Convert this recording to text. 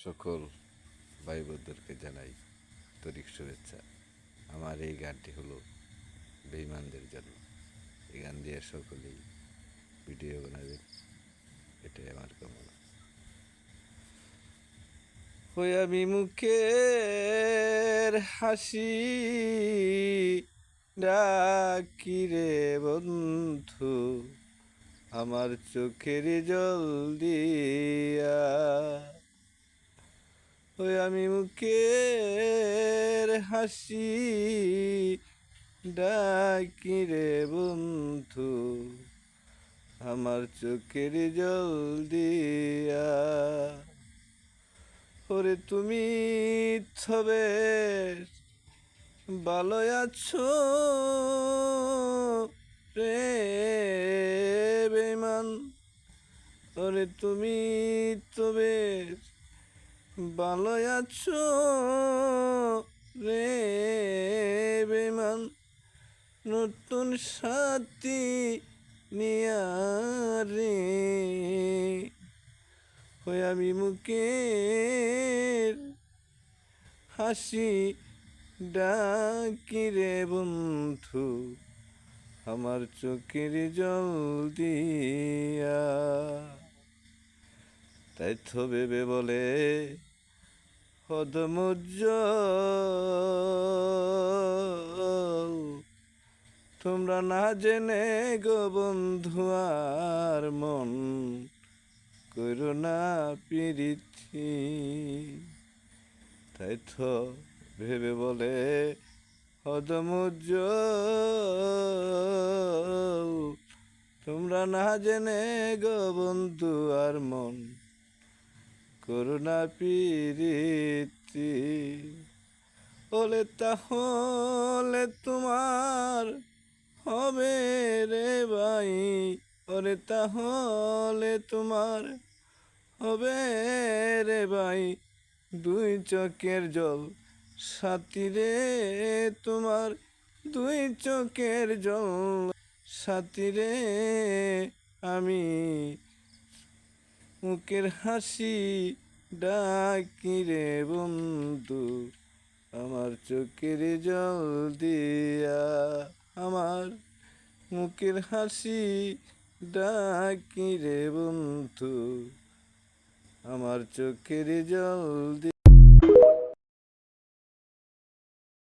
সকল ভাই বোনদেরকে জানাই আন্তরিক শুভেচ্ছা। আমার এই গানটি হলো বেঈমানদের জন্য। এই গান দিয়ে সকলেই ভিডিও বানাবেন, এটাই আমার কামনা। ওই আমি মুখের হাসি ডাকি রে বন্ধু, আমার চোখের জল দিয়া। ওই আমি মুখের হাসি ডাকি রে বন্ধু, আমার চোখের জল দিয়া। ওরে তুমি তবে ভালো আছো রে বেঈমান? ওরে তুমি তবে ভালো আছো রে বেঈমান? নতুন সাথী নিয়া রে ওই আমি মুখের হাসি ডাকি রে বন্ধু, আমার চোখের জল দিয়া। তাই তো ভেবে বলে অদমুজ্জ্বল, তোমরা না জেনে গো বন্ধু আর মন করো না প্রীতি। তাই তো ভেবে বলে অদমুজ্জ্বল, তোমরা না জেনে গো বন্ধু আর মন করো না প্রীতি। ওলে তাহলে তোমার হবে রে ভাই, ওরে তাহলে তোমার হবে রে ভাই দুই চোখের জল সাথী রে, তোমার দুই চোখের জল সাথী রে। আমি মুখের হাসি ডাকি রে বন্ধু, আমার চোখের জল দিয়া। আমার মুখের হাসি ডাকি রে বন্ধু, আমার চোখের জল দিয়া।